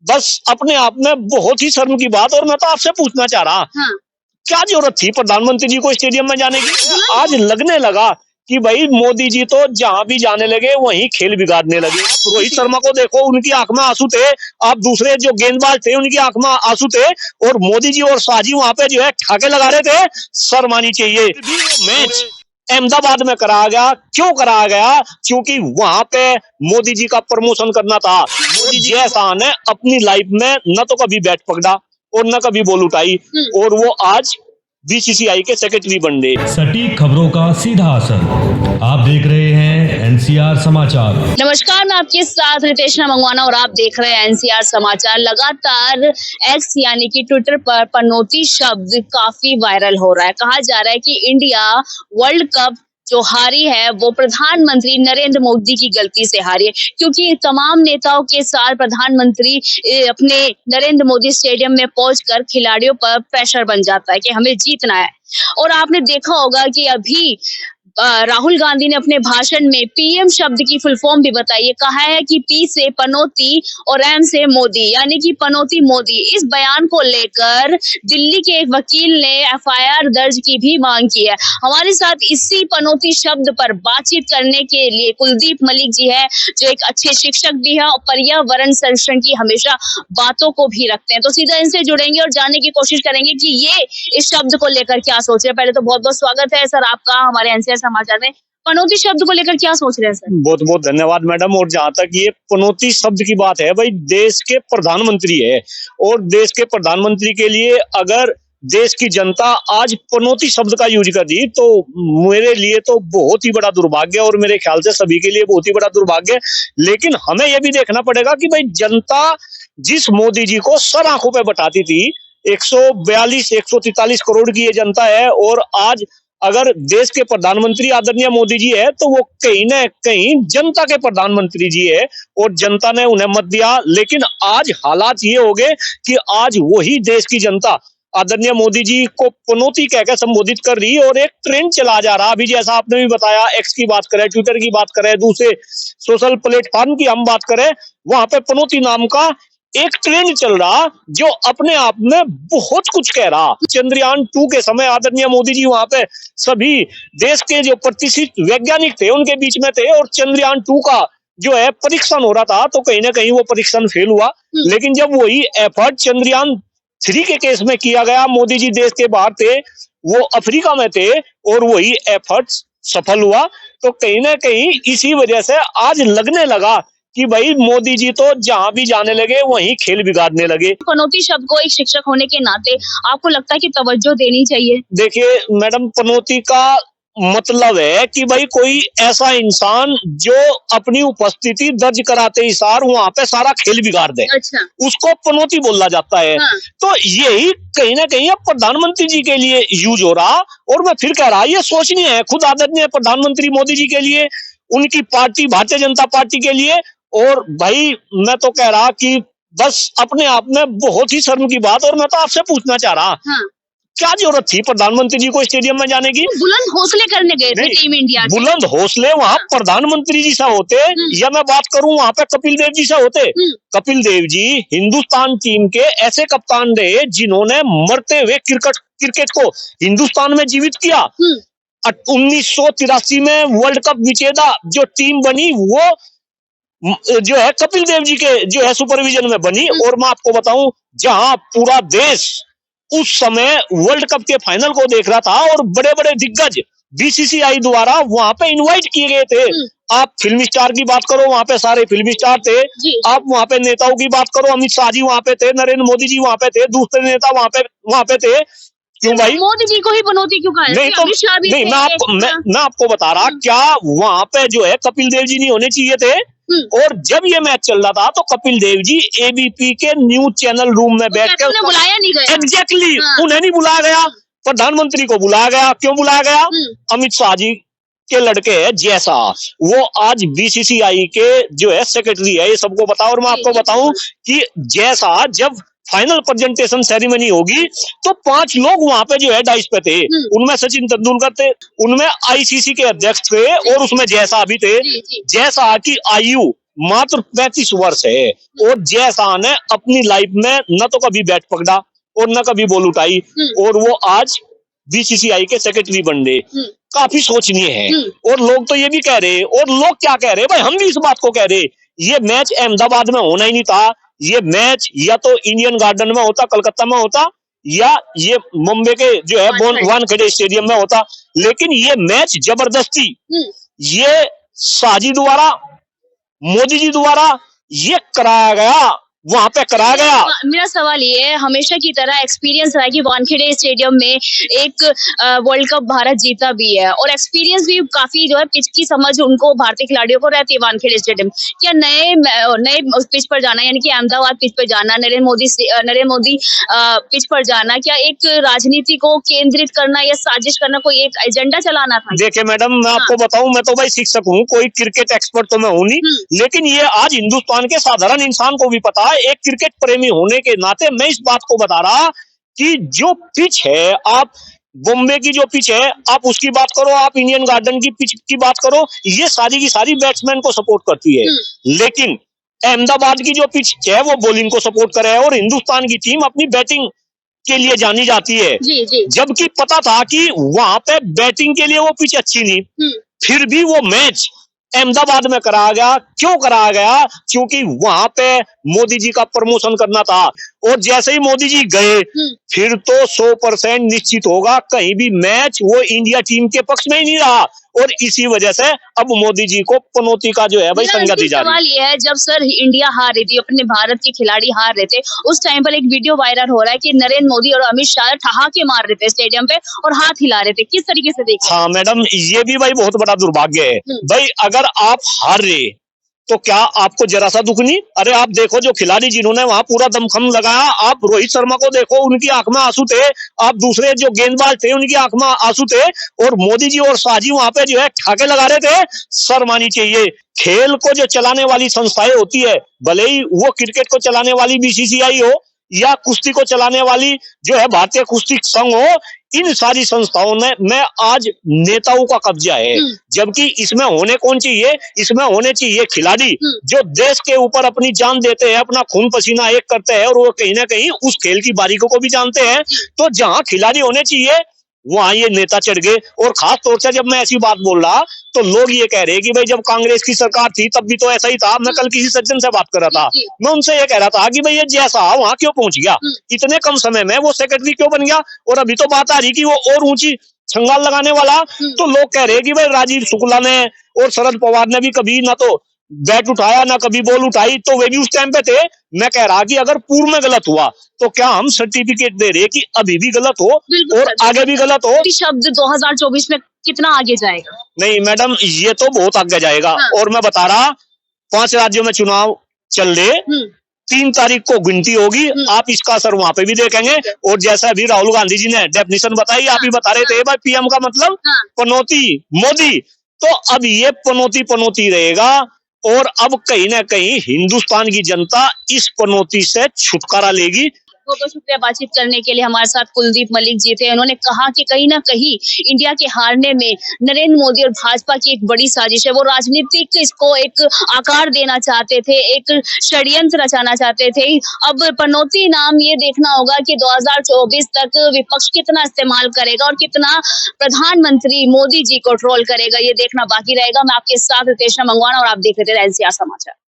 बस अपने आप में बहुत ही शर्म की बात। और मैं तो आपसे पूछना चाह रहा, हाँ। क्या जरूरत थी प्रधानमंत्री जी को स्टेडियम में जाने की? आज लगने लगा कि भाई मोदी जी तो जहां भी जाने लगे वहीं खेल बिगाड़ने लगे। रोहित शर्मा को देखो, उनकी आंख में आंसू थे। आप दूसरे जो गेंदबाज थे उनकी आंख में आंसू थे। और मोदी जी और शाहजी वहां पे जो है ठाके लगा रहे थे। शर्म आनी चाहिए। मैच अहमदाबाद में कराया गया, क्यों कराया गया? क्योंकि वहां पे मोदी जी का प्रमोशन करना था। मोदी जी जैसा ने अपनी लाइफ में न तो कभी बैट पकड़ा और न कभी बॉल उठाई, और वो आज बीसीसीआई के सेक्रेटरी बन गए। सटीक खबरों का सीधा असर। आप देख रहे हैं एनसीआर समाचार। नमस्कार, मैं आपके साथ रितेशना मंगवाना और आप देख रहे हैं एनसीआर समाचार। लगातार एक्स यानी कि ट्विटर पर पनौती शब्द काफी वायरल हो रहा है। कहा जा रहा है कि इंडिया वर्ल्ड कप जो हारी है वो प्रधानमंत्री नरेंद्र मोदी की गलती से हारी है, क्योंकि तमाम नेताओं के साथ प्रधानमंत्री अपने नरेंद्र मोदी स्टेडियम में पहुंचकर खिलाड़ियों पर प्रेशर बन जाता है कि हमें जीतना है। और आपने देखा होगा कि अभी राहुल गांधी ने अपने भाषण में पीएम शब्द की फुल फॉर्म भी बताई है। कहा है कि पी से पनौती और एम से मोदी, यानी कि पनौती मोदी। इस बयान को लेकर दिल्ली के एक वकील ने एफआईआर दर्ज की भी मांग की है। हमारे साथ इसी पनौती शब्द पर बातचीत करने के लिए कुलदीप मलिक जी है, जो एक अच्छे शिक्षक भी है और पर्यावरण संरक्षण की हमेशा बातों को भी रखते हैं। तो सीधा इनसे जुड़ेंगे और जानने की कोशिश करेंगे कि ये इस शब्द को लेकर क्या सोच रहे हैं। पहले तो बहुत बहुत स्वागत है सर आपका हमारे एनसीआर समाचार में। पनौती शब्द को लेकर क्या सोच रहे हैं सर? बहुत बहुत धन्यवाद मैडम। और जहां तक ये पनौती शब्द की बात है, भाई देश के प्रधानमंत्री है, और देश के प्रधानमंत्री के लिए अगर देश की जनता आज पनौती शब्द का यूज कर दी तो मेरे लिए तो बहुत ही बड़ा दुर्भाग्य, और मेरे ख्याल से सभी के लिए बहुत ही बड़ा दुर्भाग्य। लेकिन हमें यह भी देखना पड़ेगा कि भाई जनता जिस मोदी जी को सर आंखों पे बटाती थी, 142 143 करोड़ की ये जनता है, और आज अगर देश के प्रधानमंत्री आदरणीय मोदी जी है तो वो कहीं ना कहीं जनता के प्रधानमंत्री जी है, और जनता ने उन्हें मत दिया। लेकिन आज हालात ये हो गए कि आज वही देश की जनता आदरणीय मोदी जी को पनौती कहकर संबोधित कर रही है, और एक ट्रेंड चला जा रहा। अभी जैसा आपने भी बताया, एक्स की बात करें, ट्विटर की बात करें, दूसरे सोशल प्लेटफॉर्म की हम बात करें, वहां पे पनौती नाम का एक ट्रेंड चल रहा जो अपने आप में बहुत कुछ कह रहा। चंद्रयान 2 के समय आदरणीय मोदी जी वहां पे सभी देश के जो प्रतिष्ठित वैज्ञानिक थे उनके बीच में थे, और चंद्रयान 2 का जो है परीक्षण हो रहा था, तो कहीं ना कहीं वो परीक्षण फेल हुआ। लेकिन जब वही एफर्ट चंद्रयान 3 के केस में किया गया, मोदी जी देश के बाहर थे, वो अफ्रीका में थे, और वही एफर्ट सफल हुआ। तो कहीं ना कहीं इसी वजह से आज लगने लगा कि भाई मोदी जी तो जहां भी जाने लगे वहीं खेल बिगाड़ने लगे। पनौती शब्द को एक शिक्षक होने के नाते आपको लगता है कि तवज्जो देनी चाहिए? देखिए मैडम, पनौती का मतलब है कि भाई कोई ऐसा इंसान जो अपनी उपस्थिति दर्ज कराते ही सार वहां पे सारा खेल बिगाड़ दे, अच्छा, उसको पनौती बोला जाता है। हाँ। तो यही कहीं ना कहीं अब प्रधानमंत्री जी के लिए यूज हो रहा, और मैं फिर कह रहा ये सोचनीय है खुद आदरणीय प्रधानमंत्री मोदी जी के लिए, उनकी पार्टी भारतीय जनता पार्टी के लिए। और भाई मैं तो कह रहा कि बस अपने आप में बहुत ही शर्म की बात। और मैं तो आपसे पूछना चाह रहा, हाँ। क्या जरूरत थी प्रधानमंत्री जी को स्टेडियम में जाने की? बुलंद हौसले करने गए थे टीम इंडिया के। बुलंद हौसले वहां प्रधानमंत्री जी से होते, या मैं बात करूं वहां पे कपिल देव जी से होते। कपिल देव जी हिंदुस्तान टीम के ऐसे कप्तान रहे जिन्होंने मरते हुए क्रिकेट को हिंदुस्तान में जीवित किया। 1983 में वर्ल्ड कप विजेता जो टीम बनी वो जो है कपिल देव जी के जो है सुपरविजन में बनी। और मैं आपको बताऊं, जहां पूरा देश उस समय वर्ल्ड कप के फाइनल को देख रहा था, और बड़े बड़े दिग्गज बीसीसीआई द्वारा वहां पे इनवाइट किए गए थे। आप फिल्म स्टार की बात करो, वहां पे सारे फिल्म स्टार थे। आप वहां पे नेताओं की बात करो, अमित शाह जी वहां पे थे, नरेंद्र मोदी जी वहां पे थे, दूसरे नेता वहां पे थे। क्यों भाई? मोदी जी को ही पनौती क्यों कहा? नहीं तो नहीं, मैं आपको बता रहा, क्या वहां पे जो है कपिल देव जी नहीं होने चाहिए थे? और जब ये मैच चल रहा था तो कपिल देव जी एबीपी के न्यूज चैनल रूम में बैठ कर बुलाया नहीं गया। एग्जैक्टली, उन्हें नहीं बुलाया गया, प्रधानमंत्री को बुलाया गया। क्यों बुलाया गया? अमित शाह जी के लड़के है जैसा, वो आज बीसीसीआई के जो है सेक्रेटरी है, ये सबको पता। और मैं आपको बताऊं कि जैसा जब फाइनल प्रेजेंटेशन सेरेमनी होगी तो 5 लोग वहां पे जो है डाइस पे थे। उनमें सचिन तेंदुलकर थे, उनमें आईसीसी के अध्यक्ष थे, और उसमें जैसा भी थे। जैसा की आयु मात्र 35 वर्ष है और जैसा ने अपनी लाइफ में न तो कभी बैट पकड़ा और न कभी बॉल उठाई और वो आज बीसीसीआई के सेक्रेटरी बन गए। काफी सोचनीय है। और लोग तो ये भी कह रहे, और लोग क्या कह रहे भाई, हम भी इस बात को कह रहे, ये मैच अहमदाबाद में होना ही नहीं था। ये मैच या तो इंडियन गार्डन में होता, कलकत्ता में होता, या ये मुंबई के जो है वानखेड़े स्टेडियम में होता। लेकिन ये मैच जबरदस्ती ये शाहजी द्वारा, मोदी जी द्वारा ये कराया गया, वहां पे कराया गया। मेरा सवाल ये है, हमेशा की तरह एक्सपीरियंस रहा कि वानखेड़े स्टेडियम में एक वर्ल्ड कप भारत जीता भी है और एक्सपीरियंस भी काफी जो है पिच की समझ उनको भारतीय खिलाड़ियों को रहती है वानखेड़े स्टेडियम। क्या नए पिच पर जाना, यानी कि अहमदाबाद पिच पर जाना, नरेंद्र मोदी पिच पर जाना, क्या एक राजनीति को केंद्रित करना या साजिश करना, कोई एक एजेंडा चलाना था? देखिए मैडम, मैं आपको बताऊं, मैं तो भाई शिक्षक हूँ, कोई क्रिकेट एक्सपर्ट तो मैं हूं नहीं, लेकिन ये आज हिंदुस्तान के साधारण इंसान को भी पता है। एक क्रिकेट प्रेमी होने के नाते मैं इस बात को बता रहा कि जो पिच है, आप बॉम्बे की जो पिच है आप उसकी बात करो, आप इंडियन गार्डन की पिच की बात करो, ये सारी की सारी बैट्समैन को सपोर्ट करती है। लेकिन अहमदाबाद की जो पिच है वो बॉलिंग को सपोर्ट करे है और हिंदुस्तान की टीम अपनी बैटिंग के लिए जानी जाती है। जबकि पता था कि वहां पे बैटिंग के लिए वो पिच अच्छी नहीं, फिर भी वो मैच अहमदाबाद में कराया गया। क्यों कराया गया? क्योंकि वहां पे मोदी जी का प्रमोशन करना था और जैसे ही मोदी जी गए फिर तो 100% निश्चित होगा कहीं भी मैच वो इंडिया टीम के पक्ष में ही नहीं रहा और इसी वजह से अब मोदी जी को पनौती का जो है भाई संगत दी जा रही है। सवाल ये है, जब सर इंडिया हार रही थी, अपने भारत के खिलाड़ी हार रहे थे, उस टाइम पर एक वीडियो वायरल हो रहा है कि नरेंद्र मोदी और अमित शाह ठहाके मार रहे थे स्टेडियम पे और हाथ हिला रहे थे। किस तरीके से देखें? हाँ मैडम, ये भी भाई बहुत बड़ा दुर्भाग्य है। भाई अगर आप हार रहे तो क्या आपको जरा सा दुख नहीं? अरे आप देखो जो खिलाड़ी जिन्होंने वहां पूरा दमखम लगाया, आप रोहित शर्मा को देखो, उनकी आंख में आंसू थे, आप दूसरे जो गेंदबाज थे उनकी आंख में आंसू थे और मोदी जी और शाहजी वहां पे जो है ठाके लगा रहे थे। शर्म आनी चाहिए। खेल को जो चलाने वाली संस्थाएं होती है, भले ही वो क्रिकेट को चलाने वाली बीसीसीआई हो या कुश्ती को चलाने वाली जो है भारतीय कुश्ती संघ हो, इन सारी संस्थाओं में आज नेताओं का कब्जा है। जबकि इसमें होने कौन चाहिए? इसमें होने चाहिए खिलाड़ी जो देश के ऊपर अपनी जान देते हैं, अपना खून पसीना एक करते हैं और वो कहीं ना कहीं उस खेल की बारीकों को भी जानते हैं। तो जहां खिलाड़ी होने चाहिए वहां ये नेता चढ़ गए। और खास तौर से जब मैं ऐसी बात बोल रहा तो लोग ये कह रहे हैं कि भाई जब कांग्रेस की सरकार थी तब भी तो ऐसा ही था। मैं कल किसी सज्जन से बात कर रहा था, मैं उनसे ये कह रहा था कि भाई ये जैसा वहां क्यों पहुंच गया, इतने कम समय में वो सेक्रेटरी क्यों बन गया, और अभी तो बात आ रही कि वो और ऊंची छंगाल लगाने वाला। तो लोग कह रहे हैं कि भाई राजीव शुक्ला ने और शरद पवार ने भी कभी ना तो बैट उठाया ना कभी बॉल उठाई, तो वे भी उस टाइम पे थे। मैं कह रहा कि अगर पूर्व में गलत हुआ तो क्या हम सर्टिफिकेट दे रहे कि अभी भी गलत हो और आगे भी गलत हो? शब्द 2024 में कितना आगे जाएगा? नहीं मैडम, ये तो बहुत आगे जाएगा। और मैं बता रहा, 5 राज्यों में चुनाव चल रहे, 3 तारीख को गिनती होगी, आप इसका असर वहां पे भी देखेंगे। और जैसा अभी राहुल गांधी जी ने डेफिनेशन बताई, आप ही बता रहे थे भाई पीएम का मतलब पनौती मोदी, तो अब ये पनौती रहेगा। और अब कहीं ना कहीं हिंदुस्तान की जनता इस पनौती से छुटकारा लेगी। बहुत बहुत शुक्रिया बातचीत करने के लिए। हमारे साथ कुलदीप मलिक जी थे। उन्होंने कहा कि कहीं ना कहीं इंडिया के हारने में नरेंद्र मोदी और भाजपा की एक बड़ी साजिश है। वो राजनीतिक इसको एक आकार देना चाहते थे, एक षड्यंत्र रचाना चाहते थे। अब पनौती नाम ये देखना होगा कि 2024 तक विपक्ष कितना इस्तेमाल करेगा और कितना प्रधानमंत्री मोदी जी को ट्रोल करेगा, ये देखना बाकी रहेगा। मैं आपके साथ रितेश मंगवाना और आप देख रहे थे एनसीआर समाचार।